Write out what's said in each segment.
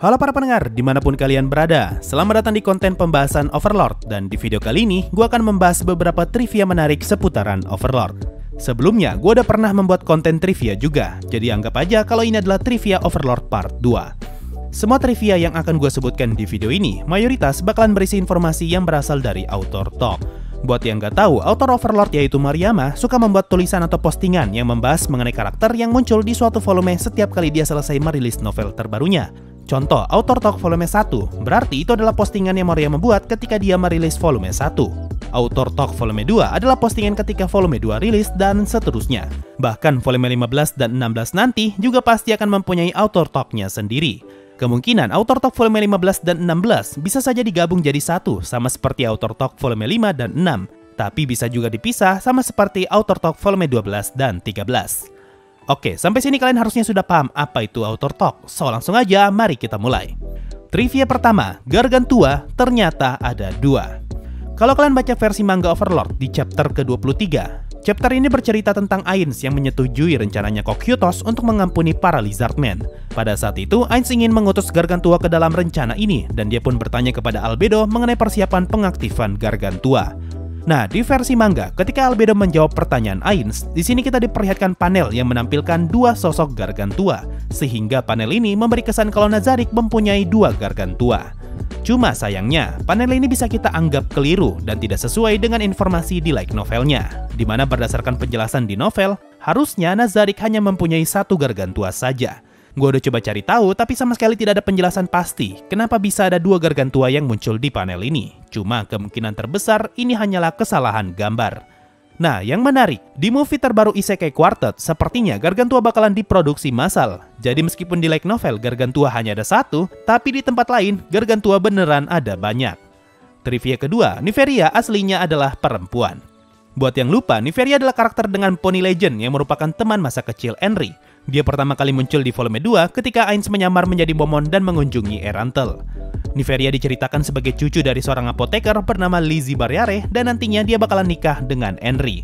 Halo para pendengar, dimanapun kalian berada, selamat datang di konten pembahasan Overlord. Dan di video kali ini, gue akan membahas beberapa trivia menarik seputaran Overlord. Sebelumnya, gue udah pernah membuat konten trivia juga, jadi anggap aja kalau ini adalah trivia Overlord part 2. Semua trivia yang akan gue sebutkan di video ini, mayoritas bakalan berisi informasi yang berasal dari author talk. Buat yang gak tahu, author Overlord yaitu Mariama suka membuat tulisan atau postingan yang membahas mengenai karakter yang muncul di suatu volume setiap kali dia selesai merilis novel terbarunya. Contoh, Author Talk volume 1, berarti itu adalah postingan yang Mariama buat ketika dia merilis volume 1. Author Talk volume 2 adalah postingan ketika volume 2 rilis dan seterusnya. Bahkan volume 15 dan 16 nanti juga pasti akan mempunyai Author Talk-nya sendiri. Kemungkinan Author Talk volume 15 dan 16 bisa saja digabung jadi satu, sama seperti Author Talk volume 5 dan 6. Tapi bisa juga dipisah sama seperti Author Talk volume 12 dan 13. Oke, sampai sini kalian harusnya sudah paham apa itu Author Talk. So, langsung aja, mari kita mulai. Trivia pertama, Gargantua ternyata ada dua. Kalau kalian baca versi manga Overlord di chapter ke-23, chapter ini bercerita tentang Ainz yang menyetujui rencananya Cocytus untuk mengampuni para Lizardmen. Pada saat itu, Ainz ingin mengutus Gargantua ke dalam rencana ini, dan dia pun bertanya kepada Albedo mengenai persiapan pengaktifan Gargantua. Nah, di versi manga, ketika Albedo menjawab pertanyaan Ainz, di sini kita diperlihatkan panel yang menampilkan dua sosok Gargantua, sehingga panel ini memberi kesan kalau Nazarick mempunyai dua Gargantua. Cuma sayangnya, panel ini bisa kita anggap keliru dan tidak sesuai dengan informasi di light novelnya, di mana berdasarkan penjelasan di novel, harusnya Nazarick hanya mempunyai satu Gargantua saja. Gue udah coba cari tahu, tapi sama sekali tidak ada penjelasan pasti kenapa bisa ada dua Gargantua yang muncul di panel ini. Cuma kemungkinan terbesar ini hanyalah kesalahan gambar. Nah, yang menarik, di movie terbaru Isekai Quartet, sepertinya Gargantua bakalan diproduksi massal. Jadi meskipun di light novel Gargantua hanya ada satu, tapi di tempat lain Gargantua beneran ada banyak. Trivia kedua, Niveria aslinya adalah perempuan. Buat yang lupa, Niveria adalah karakter dengan poni legend yang merupakan teman masa kecil Henry. Dia pertama kali muncul di volume 2 ketika Ainz menyamar menjadi Momon dan mengunjungi Erantel. Niveria diceritakan sebagai cucu dari seorang apoteker bernama Lizzie Barriare dan nantinya dia bakalan nikah dengan Henry.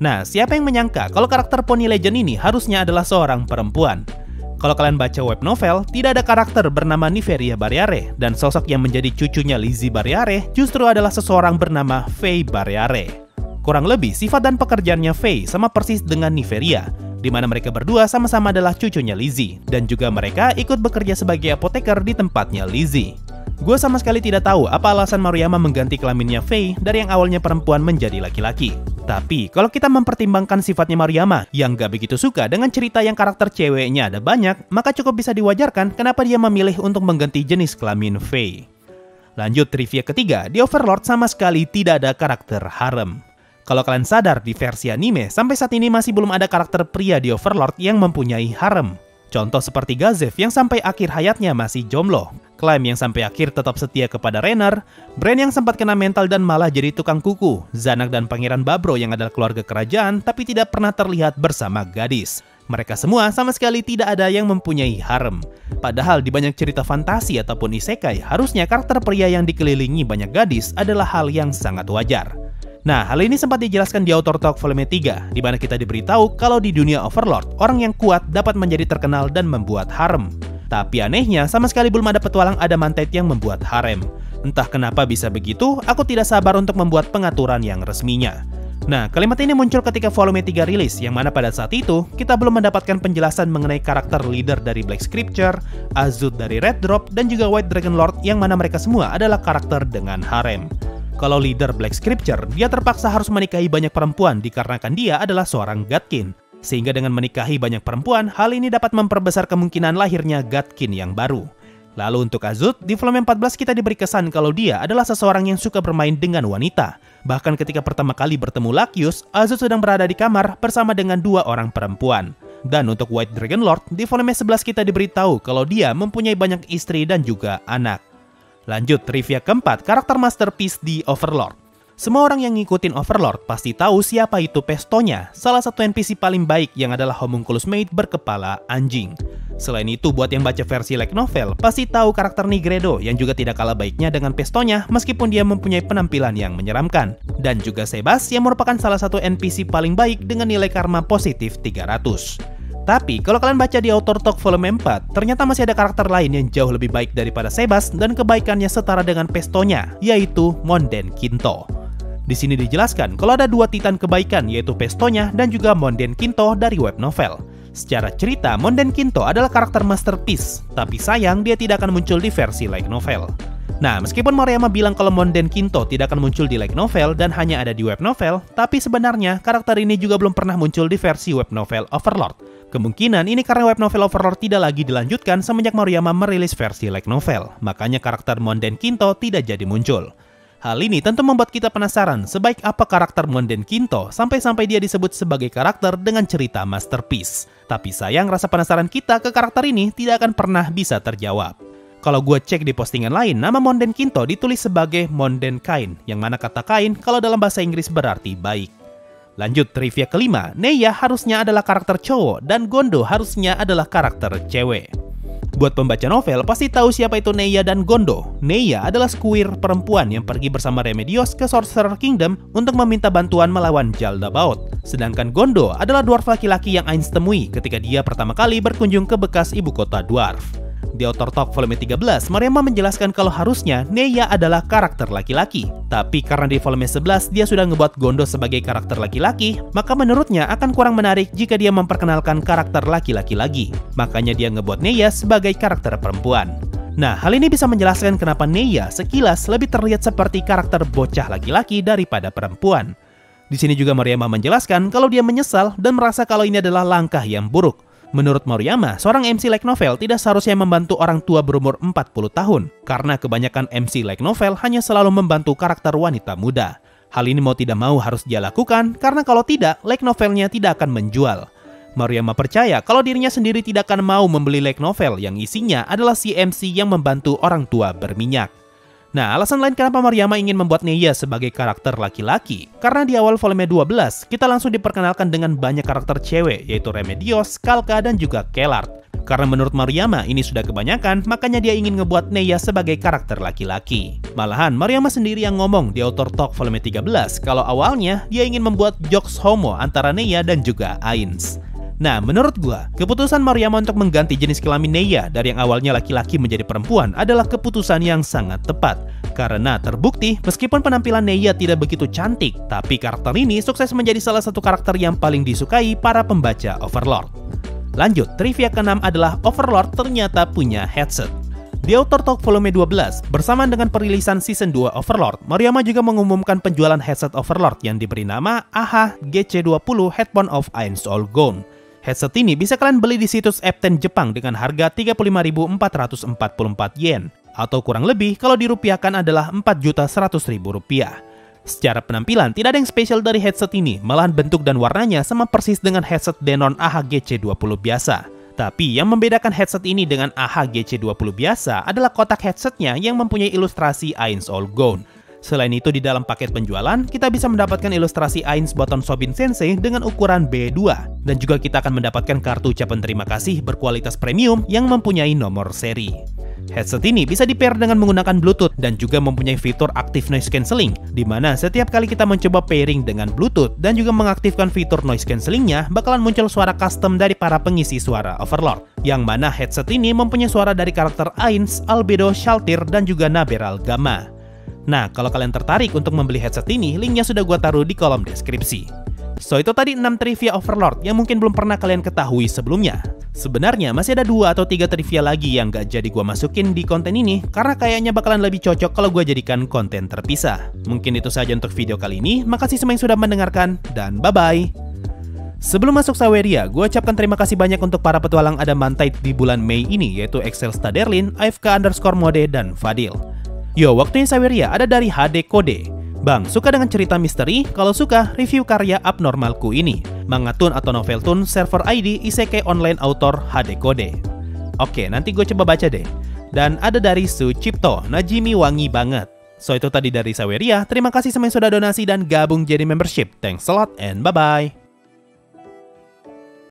Nah, siapa yang menyangka kalau karakter poni legend ini harusnya adalah seorang perempuan? Kalau kalian baca web novel, tidak ada karakter bernama Niveria Barriare, dan sosok yang menjadi cucunya Lizzie Barriare justru adalah seseorang bernama Faye Barriare. Kurang lebih, sifat dan pekerjaannya Faye sama persis dengan Niveria, di mana mereka berdua sama-sama adalah cucunya Lizzie, dan juga mereka ikut bekerja sebagai apoteker di tempatnya Lizzie. Gue sama sekali tidak tahu apa alasan Maruyama mengganti kelaminnya Faye dari yang awalnya perempuan menjadi laki-laki. Tapi, kalau kita mempertimbangkan sifatnya Maruyama yang gak begitu suka dengan cerita yang karakter ceweknya ada banyak, maka cukup bisa diwajarkan kenapa dia memilih untuk mengganti jenis kelamin Faye. Lanjut trivia ketiga, di Overlord sama sekali tidak ada karakter harem. Kalau kalian sadar, di versi anime, sampai saat ini masih belum ada karakter pria di Overlord yang mempunyai harem. Contoh seperti Gazev yang sampai akhir hayatnya masih jomblo, Clem yang sampai akhir tetap setia kepada Rainer, Bran yang sempat kena mental dan malah jadi tukang kuku, Zanak dan Pangeran Babro yang adalah keluarga kerajaan tapi tidak pernah terlihat bersama gadis. Mereka semua sama sekali tidak ada yang mempunyai harem. Padahal di banyak cerita fantasi ataupun isekai, harusnya karakter pria yang dikelilingi banyak gadis adalah hal yang sangat wajar. Nah, hal ini sempat dijelaskan di Author Talk volume 3, di mana kita diberitahu kalau di dunia Overlord, orang yang kuat dapat menjadi terkenal dan membuat harem. Tapi anehnya, sama sekali belum ada petualang Adamantite yang membuat harem. Entah kenapa bisa begitu, aku tidak sabar untuk membuat pengaturan yang resminya. Nah, kalimat ini muncul ketika volume 3 rilis, yang mana pada saat itu, kita belum mendapatkan penjelasan mengenai karakter leader dari Black Scripture, Azut dari Red Drop, dan juga White Dragon Lord, yang mana mereka semua adalah karakter dengan harem. Kalau leader Black Scripture, dia terpaksa harus menikahi banyak perempuan dikarenakan dia adalah seorang Godkin. Sehingga dengan menikahi banyak perempuan, hal ini dapat memperbesar kemungkinan lahirnya Godkin yang baru. Lalu untuk Azut, di volume 14 kita diberi kesan kalau dia adalah seseorang yang suka bermain dengan wanita. Bahkan ketika pertama kali bertemu Lakius, Azut sedang berada di kamar bersama dengan dua orang perempuan. Dan untuk White Dragon Lord, di volume 11 kita diberitahu kalau dia mempunyai banyak istri dan juga anak. Lanjut trivia keempat, karakter masterpiece di Overlord. Semua orang yang ngikutin Overlord pasti tahu siapa itu Pestonya, salah satu NPC paling baik yang adalah homunculus maid berkepala anjing. Selain itu, buat yang baca versi light novel, pasti tahu karakter Nigredo yang juga tidak kalah baiknya dengan Pestonya meskipun dia mempunyai penampilan yang menyeramkan. Dan juga Sebas yang merupakan salah satu NPC paling baik dengan nilai karma positif 300. Tapi kalau kalian baca di Author Talk volume 4, ternyata masih ada karakter lain yang jauh lebih baik daripada Sebas dan kebaikannya setara dengan Pestonya, yaitu Monden Kinto. Di sini dijelaskan kalau ada dua titan kebaikan, yaitu Pestonya dan juga Monden Kinto dari web novel. Secara cerita, Monden Kinto adalah karakter masterpiece, tapi sayang dia tidak akan muncul di versi light novel. Nah, meskipun Maruyama bilang kalau Monden Kinto tidak akan muncul di light novel dan hanya ada di web novel, tapi sebenarnya karakter ini juga belum pernah muncul di versi web novel Overlord. Kemungkinan ini karena web novel Overlord tidak lagi dilanjutkan semenjak Maruyama merilis versi light novel, makanya karakter Monden Kinto tidak jadi muncul. Hal ini tentu membuat kita penasaran sebaik apa karakter Monden Kinto sampai-sampai dia disebut sebagai karakter dengan cerita masterpiece. Tapi sayang rasa penasaran kita ke karakter ini tidak akan pernah bisa terjawab. Kalau gue cek di postingan lain, nama Monden Kinto ditulis sebagai Monden Kain, yang mana kata kain kalau dalam bahasa Inggris berarti baik. Lanjut trivia kelima, Neya harusnya adalah karakter cowok dan Gondo harusnya adalah karakter cewek. Buat pembaca novel pasti tahu siapa itu Neya dan Gondo. Neya adalah squire perempuan yang pergi bersama Remedios ke Sorcerer Kingdom untuk meminta bantuan melawan Jaldabaoth. Sedangkan Gondo adalah dwarf laki-laki yang Ainz temui ketika dia pertama kali berkunjung ke bekas ibu kota dwarf. Di Author Talk volume 13, Maruyama menjelaskan kalau harusnya Neya adalah karakter laki-laki. Tapi karena di volume 11 dia sudah ngebuat Gondo sebagai karakter laki-laki, maka menurutnya akan kurang menarik jika dia memperkenalkan karakter laki-laki lagi. Makanya dia ngebuat Neya sebagai karakter perempuan. Nah, hal ini bisa menjelaskan kenapa Neya sekilas lebih terlihat seperti karakter bocah laki-laki daripada perempuan. Di sini juga Maruyama menjelaskan kalau dia menyesal dan merasa kalau ini adalah langkah yang buruk. Menurut Maruyama, seorang MC light novel tidak seharusnya membantu orang tua berumur 40 tahun, karena kebanyakan MC light novel hanya selalu membantu karakter wanita muda. Hal ini mau tidak mau harus dia lakukan, karena kalau tidak, light novelnya tidak akan menjual. Maruyama percaya kalau dirinya sendiri tidak akan mau membeli light novel yang isinya adalah si MC yang membantu orang tua berminyak. Nah, alasan lain kenapa Maruyama ingin membuat Neya sebagai karakter laki-laki, karena di awal volume 12, kita langsung diperkenalkan dengan banyak karakter cewek, yaitu Remedios, Kalka, dan juga Kellard. Karena menurut Maruyama ini sudah kebanyakan, makanya dia ingin ngebuat Neya sebagai karakter laki-laki. Malahan, Maruyama sendiri yang ngomong di Author Talk volume 13, kalau awalnya dia ingin membuat jokes homo antara Neya dan juga Ainz. Nah, menurut gua, keputusan Maruyama untuk mengganti jenis kelamin Neya dari yang awalnya laki-laki menjadi perempuan adalah keputusan yang sangat tepat. Karena terbukti, meskipun penampilan Neya tidak begitu cantik, tapi karakter ini sukses menjadi salah satu karakter yang paling disukai para pembaca Overlord. Lanjut, trivia ke-6 adalah Overlord ternyata punya headset. Di Author Talk volume 12, bersamaan dengan perilisan season 2 Overlord, Maruyama juga mengumumkan penjualan headset Overlord yang diberi nama AHA GC20 Headphone of Ainz All Gone. Headset ini bisa kalian beli di situs Epten Jepang dengan harga 35.444 yen, atau kurang lebih kalau dirupiahkan adalah 4.100.000 rupiah. Secara penampilan tidak ada yang spesial dari headset ini, malahan bentuk dan warnanya sama persis dengan headset Denon AHA GC20 biasa. Tapi yang membedakan headset ini dengan AHA GC20 biasa adalah kotak headsetnya yang mempunyai ilustrasi Ainz All Gone. Selain itu di dalam paket penjualan, kita bisa mendapatkan ilustrasi Ainz Boton Sobin Sensei dengan ukuran B2. Dan juga kita akan mendapatkan kartu ucapan terima kasih berkualitas premium yang mempunyai nomor seri. Headset ini bisa di-pair dengan menggunakan Bluetooth dan juga mempunyai fitur Active Noise Cancelling, di mana setiap kali kita mencoba pairing dengan Bluetooth dan juga mengaktifkan fitur Noise Cancellingnya, bakalan muncul suara custom dari para pengisi suara Overlord. Yang mana headset ini mempunyai suara dari karakter Ainz, Albedo, Shaltir, dan juga Naberal Gamma. Nah, kalau kalian tertarik untuk membeli headset ini, linknya sudah gua taruh di kolom deskripsi. So, itu tadi 6 trivia Overlord yang mungkin belum pernah kalian ketahui sebelumnya. Sebenarnya masih ada 2 atau 3 trivia lagi yang gak jadi gua masukin di konten ini, karena kayaknya bakalan lebih cocok kalau gua jadikan konten terpisah. Mungkin itu saja untuk video kali ini, makasih semua yang sudah mendengarkan, dan bye-bye! Sebelum masuk Saweria, gue ucapkan terima kasih banyak untuk para petualang Adamantite di bulan Mei ini, yaitu Excel Staderlin, AFK_Mode, dan Fadil. Yo, waktunya Saweria ada dari HD Kode. Bang, suka dengan cerita misteri? Kalau suka, review karya abnormalku ini. Mangatun atau noveltun, server ID, isekai online author HD Kode. Oke, nanti gue coba baca deh. Dan ada dari Sucipto, Najimi wangi banget. So, itu tadi dari Saweria. Terima kasih semua yang sudah donasi dan gabung jadi membership. Thanks a lot and bye-bye.